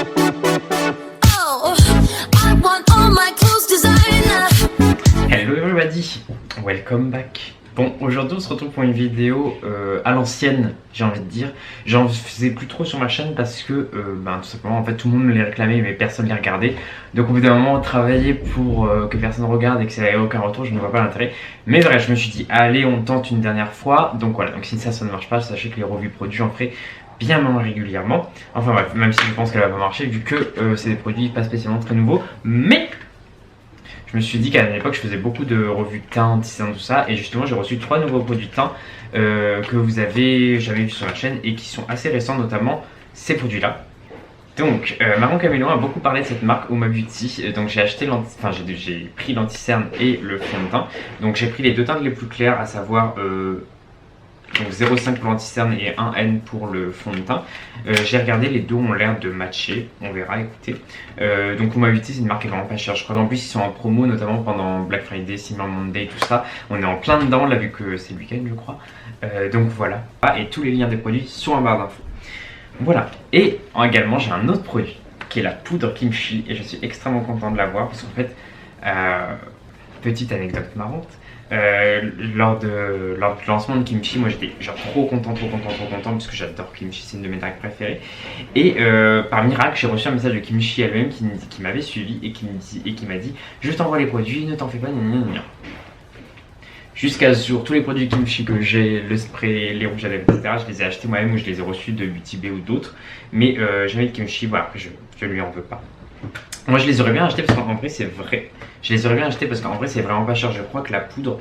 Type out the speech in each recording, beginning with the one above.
Oh, I want all my clothes designer. Hello everybody, welcome back. Bon, aujourd'hui on se retrouve pour une vidéo à l'ancienne, j'ai envie de dire. J'en faisais plus trop sur ma chaîne parce que tout simplement en fait tout le monde me les réclamait mais personne ne les regardait. Donc au bout d'un moment travailler pour que personne regarde et que ça n'ait aucun retour, je ne vois pas l'intérêt. Mais bref, je me suis dit allez on tente une dernière fois. Donc voilà, donc si ça ne marche pas, sachez que les revues produits j'en ferai bien moins régulièrement. Enfin bref, même si je pense qu'elle va pas marcher vu que c'est des produits pas spécialement très nouveaux. Mais je me suis dit qu'à l'époque je faisais beaucoup de revues de teint, tisane, tout ça, et justement j'ai reçu 3 nouveaux produits de teint que j'avais vu sur la chaîne et qui sont assez récents, notamment ces produits là. Donc Marron Caméléon a beaucoup parlé de cette marque Oma Beauty, donc j'ai pris l'anti-cerne et le fond de teint. Donc j'ai pris les deux teintes les plus claires, à savoir donc 0,5 pour l'anti-cerne et 1N pour le fond de teint. J'ai regardé, les deux ont l'air de matcher, on verra, écoutez. Donc Oma Beauty c'est une marque qui est vraiment pas chère, je crois qu'en plus ils sont en promo, notamment pendant Black Friday, Cyber Monday, tout ça. On est en plein dedans là vu que c'est le week-end je crois. Donc voilà, et tous les liens des produits sont en barre d'infos. Voilà, et également j'ai un autre produit qui est la poudre Kimchi et je suis extrêmement content de l'avoir parce qu'en fait, petite anecdote marrante, lors du lancement de Kimchi, moi j'étais genre trop content parce que j'adore Kimchi, c'est une de mes tags préférées. Et par miracle, j'ai reçu un message de Kimchi elle-même qui m'avait suivi et qui m'a dit je t'envoie les produits, ne t'en fais pas, gna. Jusqu'à sur tous les produits Kimchi que j'ai, le spray, les rouges à lèvres, etc., je les ai achetés moi-même ou je les ai reçus de Beauty Bay ou d'autres. Mais jamais de Kimchi, voilà, je lui en veux pas. Moi je les aurais bien achetés parce qu'en vrai c'est vrai. Je les aurais bien achetés parce qu'en vrai c'est vraiment pas cher. Je crois que la poudre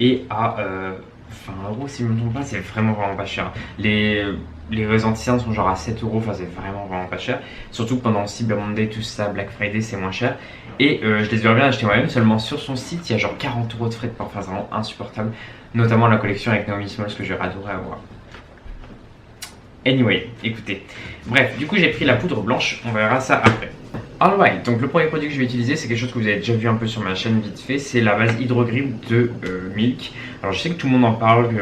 est à 20 € si je me trompe pas, c'est vraiment pas cher. Les anti-cernes sont genre à 7 €, enfin c'est vraiment pas cher. Surtout que pendant Cyber Monday, tout ça, Black Friday c'est moins cher. Et je les aurais bien achetés moi-même, seulement sur son site il y a genre 40 € de frais de port, enfin c'est vraiment insupportable. Notamment la collection avec Naomi Smalls que j'aurais adoré avoir. Anyway, écoutez. Bref, du coup j'ai pris la poudre blanche, on verra ça après. Alright, donc le premier produit que je vais utiliser, c'est quelque chose que vous avez déjà vu un peu sur ma chaîne vite fait, c'est la base Hydrogrip de Milk. Alors je sais que tout le monde en parle, que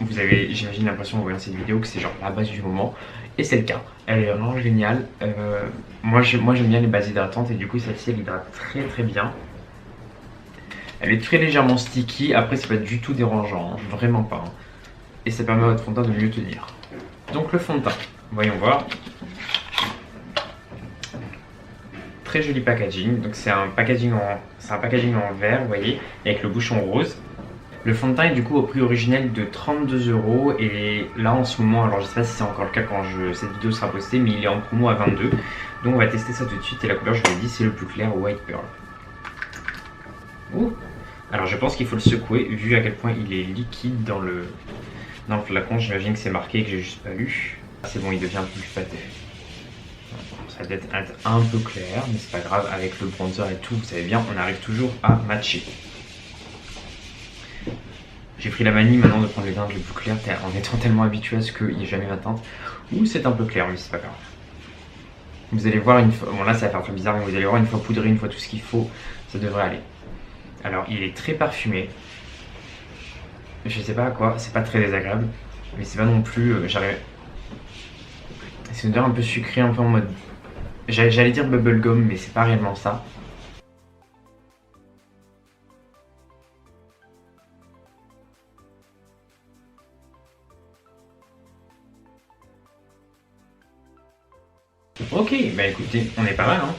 vous avez, j'imagine, l'impression en voyant cette vidéo que c'est genre la base du moment, et c'est le cas. Elle est vraiment géniale. Moi j'aime bien les bases hydratantes et du coup celle-ci elle hydrate très bien. Elle est très légèrement sticky, après c'est pas du tout dérangeant, hein, vraiment pas. Hein. Et ça permet à votre fond de teint de mieux tenir. Donc le fond de teint, voyons voir. Très joli packaging, donc c'est un packaging en verre, vous voyez, avec le bouchon rose. Le fond de teint est du coup au prix originel de 32 € et là en ce moment, alors je sais pas si c'est encore le cas quand cette vidéo sera postée, mais il est en promo à 22. Donc on va tester ça tout de suite et la couleur, je vous l'ai dit, c'est le plus clair, White Pearl. Ouh. Alors je pense qu'il faut le secouer vu à quel point il est liquide dans le flacon, j'imagine que c'est marqué et que j'ai juste pas lu. C'est bon, il devient plus pâteux. Ça doit être un peu clair, mais c'est pas grave, avec le bronzer et tout, vous savez bien, on arrive toujours à matcher. J'ai pris la manie maintenant de prendre les teintes les plus claires en étant tellement habitué à ce qu'il n'y ait jamais ma teinte. Ou c'est un peu clair, mais c'est pas grave. Vous allez voir une fois, bon là ça va faire très bizarre, mais vous allez voir une fois poudré, une fois tout ce qu'il faut, ça devrait aller. Alors il est très parfumé. Je sais pas à quoi, c'est pas très désagréable, mais c'est pas non plus, c'est une odeur un peu sucrée, un peu en mode... J'allais dire bubblegum, mais c'est pas réellement ça. Ok, bah écoutez, on est pas mal, hein.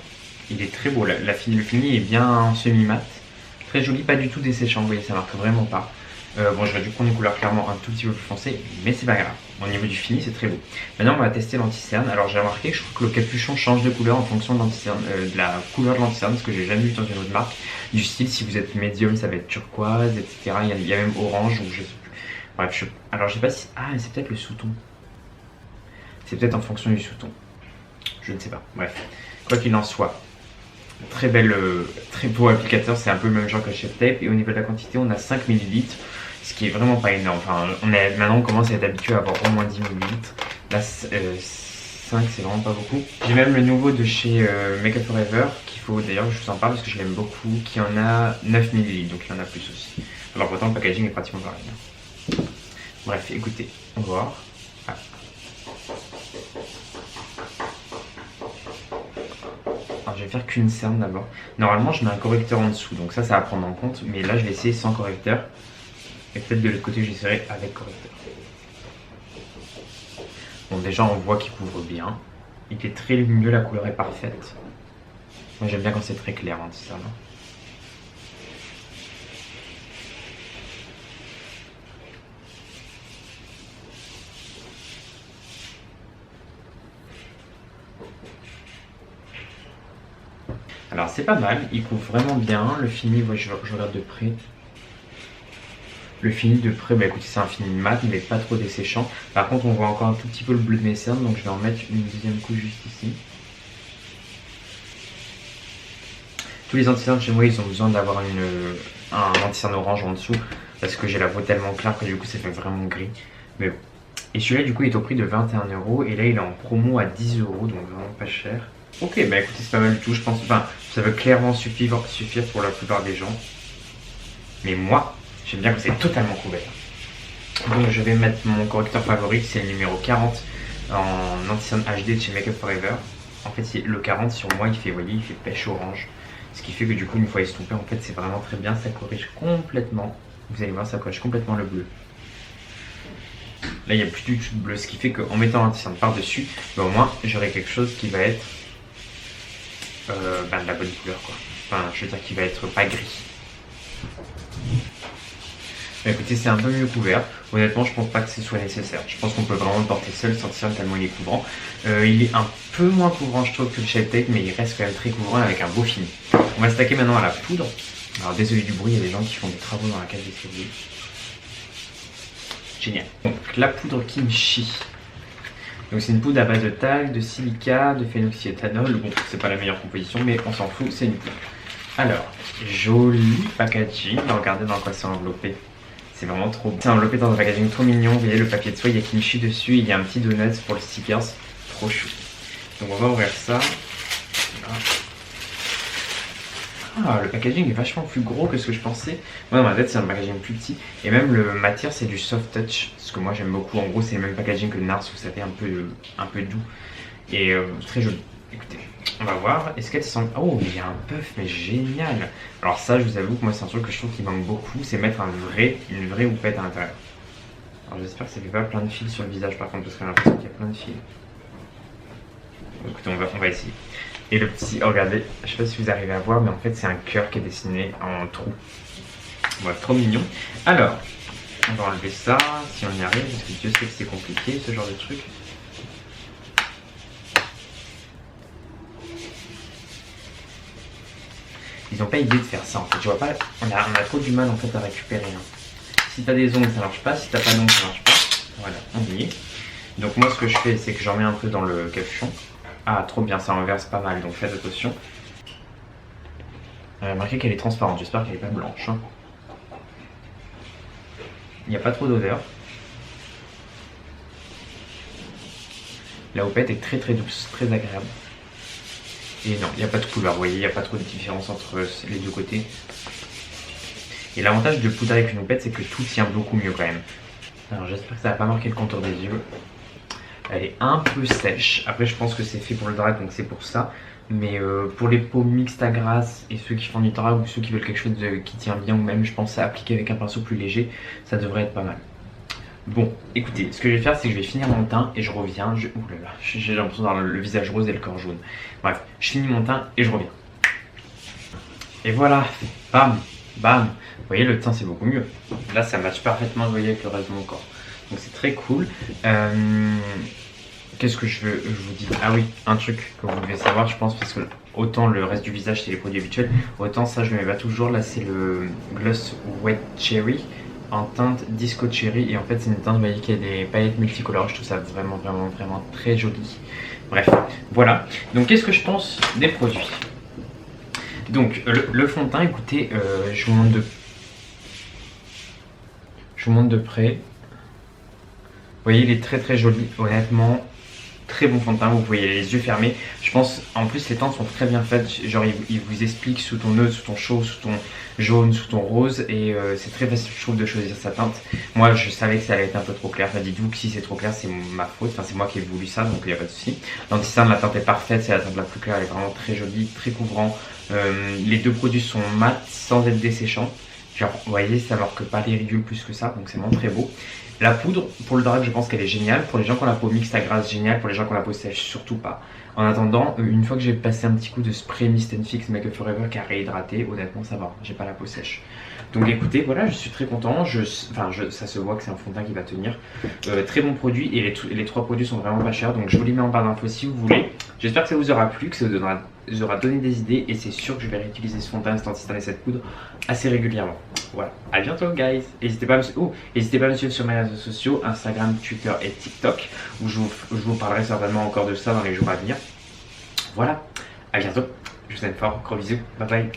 Il est très beau, le fini est bien semi-mat. Très joli, pas du tout desséchant, vous voyez, ça marque vraiment pas. Bon, j'aurais dû prendre une couleur clairement un tout petit peu plus foncée, mais c'est pas grave. Au niveau du fini, c'est très beau. Maintenant, on va tester l'anti-cerne. Alors, j'ai remarqué que je trouve que le capuchon change de couleur en fonction de la couleur de l'anti-cerne, ce que j'ai jamais vu dans une autre marque. Du style, si vous êtes médium, ça va être turquoise, etc. Il y a même orange, ou je sais plus. Bref, alors je sais pas si... Ah, mais c'est peut-être le sous-ton. C'est peut-être en fonction du sous-ton. Je ne sais pas. Bref, quoi qu'il en soit. Très beau applicateur, c'est un peu le même genre que Shape Tape. Et au niveau de la quantité, on a 5 ml. Ce qui est vraiment pas énorme. Enfin, maintenant on commence à être habitué à avoir au moins 10 ml. Là, 5 c'est vraiment pas beaucoup. J'ai même le nouveau de chez Make Up For Ever qu'il faut, d'ailleurs je vous en parle parce que je l'aime beaucoup, qui en a 9 ml, donc il y en a plus aussi. Alors pourtant le packaging est pratiquement pareil. Bref, écoutez, on va voir. Ah. Alors, je vais faire qu'une cerne d'abord. Normalement, je mets un correcteur en dessous, donc ça va prendre en compte. Mais là, je vais essayer sans correcteur. Et peut-être de l'autre côté, j'essaierai avec correcteur. Bon, déjà, on voit qu'il couvre bien. Il est très lumineux, la couleur est parfaite. Moi, j'aime bien quand c'est très clair, hein, c'est ça, non? Alors c'est pas mal, il couvre vraiment bien. Le fini, ouais, je regarde de près. Le fini de près, bah écoutez, c'est un fini mat, mais pas trop desséchant. Par contre, on voit encore un tout petit peu le bleu de mes cernes, donc je vais en mettre une deuxième couche juste ici. Tous les anti-cernes chez moi, ils ont besoin d'avoir un anti-cerne orange en dessous, parce que j'ai la peau tellement claire que du coup, ça fait vraiment gris. Mais bon. Et celui-là, du coup, il est au prix de 21 €, et là, il est en promo à 10 €, donc vraiment pas cher. Ok, bah écoutez, c'est pas mal du tout, je pense. Enfin, ça veut clairement suffire pour la plupart des gens. Mais moi, j'aime bien que c'est totalement couvert. Donc je vais mettre mon correcteur favori, c'est le numéro 40 en anti-cerne HD de chez Make Up Forever. En fait, le 40 sur moi, il fait, vous voyez, il fait pêche orange. Ce qui fait que du coup, une fois estompé, en fait, c'est vraiment très bien. Ça corrige complètement. Vous allez voir, ça corrige complètement le bleu. Là, il n'y a plus du tout de bleu, ce qui fait qu'en mettant l'anti-cerne par-dessus, bah, au moins, j'aurai quelque chose qui va être de la bonne couleur, quoi. Enfin, je veux dire qui va être pas gris. Bah, écoutez, c'est un peu mieux couvert. Honnêtement, je pense pas que ce soit nécessaire. Je pense qu'on peut vraiment le porter seul sans tirer tellement il est couvrant. Il est un peu moins couvrant, je trouve, que le Shape Tape, mais il reste quand même très couvrant avec un beau fini. On va s'attaquer maintenant à la poudre. Alors, désolé du bruit, il y a des gens qui font des travaux dans la cage d'escalier. Génial. Donc, la poudre Kimchi. Donc, c'est une poudre à base de talc, de silica, de phénoxyéthanol. Bon, c'est pas la meilleure composition, mais on s'en fout, c'est une poudre. Alors, joli packaging. Regardez dans quoi c'est enveloppé. C'est vraiment trop beau. C'est enveloppé dans un packaging trop mignon. Vous voyez le papier de soie, il y a kimchi dessus. Il y a un petit donut pour le stickers. Trop chou. Donc on va ouvrir ça. Ah, le packaging est vachement plus gros que ce que je pensais. Moi, dans ma tête, c'est un packaging plus petit. Et même le matière, c'est du soft touch. Ce que moi, j'aime beaucoup. En gros, c'est le même packaging que Nars. Vous savez, un peu doux. Et très joli. Écoutez, on va voir. Est-ce qu'elle sent... Oh, il y a un puff, mais génial. Alors ça, je vous avoue que moi, c'est un truc que je trouve qui manque beaucoup. C'est mettre une vraie houppette à l'intérieur. Alors j'espère que ça fait pas plein de fils sur le visage, par contre, parce qu'on a l'impression qu'il y a plein de fils. Écoutez, on va essayer. Et le petit, oh, regardez, je sais pas si vous arrivez à voir, mais en fait c'est un cœur qui est dessiné en trou. Voilà, trop mignon. Alors, on va enlever ça, si on y arrive, parce que Dieu sait que c'est compliqué ce genre de truc. Ils n'ont pas idée de faire ça en fait, je vois pas, on a trop du mal en fait à récupérer. Hein. Si t'as des ongles ça marche pas, si t'as pas d'ongles ça marche pas. Voilà, on y est. Donc moi ce que je fais c'est que j'en mets un peu dans le capuchon. Ah, trop bien, ça renverse pas mal, donc faites attention. Remarquez qu'elle est transparente, j'espère qu'elle n'est pas blanche. Hein. Il n'y a pas trop d'odeur. La houppette est très très douce, très agréable. Et non, il n'y a pas de couleur, vous voyez, il n'y a pas trop de différence entre les deux côtés. Et l'avantage de poudre avec une houppette, c'est que tout tient beaucoup mieux quand même. Alors j'espère que ça va pas marquer le contour des yeux. Elle est un peu sèche. Après, je pense que c'est fait pour le drag, donc c'est pour ça. Mais pour les peaux mixtes à grasse et ceux qui font du drag ou ceux qui veulent quelque chose qui tient bien, ou même je pense à appliquer avec un pinceau plus léger, ça devrait être pas mal. Bon, écoutez, ce que je vais faire, c'est que je vais finir mon teint et je reviens. Ouh là là, j'ai l'impression d'avoir le visage rose et le corps jaune. Bref, je finis mon teint et je reviens. Et voilà, bam, bam. Vous voyez, le teint c'est beaucoup mieux. Là, ça matche parfaitement, vous voyez, avec le reste de mon corps. Donc c'est très cool. Qu'est-ce que je vous dis? Ah oui, un truc que vous devez savoir, je pense, parce que autant le reste du visage c'est les produits habituels, autant ça je ne mets pas toujours. Là c'est le Gloss Wet Cherry en teinte Disco Cherry, et en fait c'est une teinte, vous voyez, qui a des paillettes multicolores. Je trouve ça vraiment très joli. Bref, voilà. Donc qu'est-ce que je pense des produits? Donc le fond de teint, écoutez, je vous montre de près. Vous voyez, il est très joli, honnêtement. très bon fond de teint, vous pouvez y aller les yeux fermés. Je pense, en plus les teintes sont très bien faites, genre il vous explique sous ton neutre, sous ton chaud, sous ton jaune, sous ton rose, et c'est très facile je trouve de choisir sa teinte. Moi je savais que ça allait être un peu trop clair, enfin, dites-vous que si c'est trop clair c'est ma faute, enfin c'est moi qui ai voulu ça, donc il n'y a pas de souci. L'anti-cerne, la teinte est parfaite, c'est la teinte la plus claire, elle est vraiment très jolie, très couvrant. Les deux produits sont mat sans être desséchants. Genre, vous voyez, ça marque pas les ridules plus que ça, donc c'est vraiment très beau. La poudre, pour le drag, je pense qu'elle est géniale. Pour les gens qui ont la peau mixte à grasse, génial. Pour les gens qui ont la peau sèche, surtout pas. En attendant, une fois que j'ai passé un petit coup de spray Mist Fix Make Up Forever qui a réhydraté, honnêtement, ça va. J'ai pas la peau sèche. Donc écoutez, voilà, je suis très content. Ça se voit que c'est un fond de teint qui va tenir. Très bon produit et les trois produits sont vraiment pas chers. Donc je vous les mets en barre d'infos si vous voulez. J'espère que ça vous aura plu, que ça vous aura donné des idées. Et c'est sûr que je vais réutiliser ce fond de teint, cet anti-cerne et cette poudre assez régulièrement. Voilà, à bientôt guys. N'hésitez pas à me suivre sur mes réseaux sociaux, Instagram, Twitter et TikTok, où je vous parlerai certainement encore de ça dans les jours à venir. Voilà, à bientôt. Je vous aime fort, gros bisous, bye bye.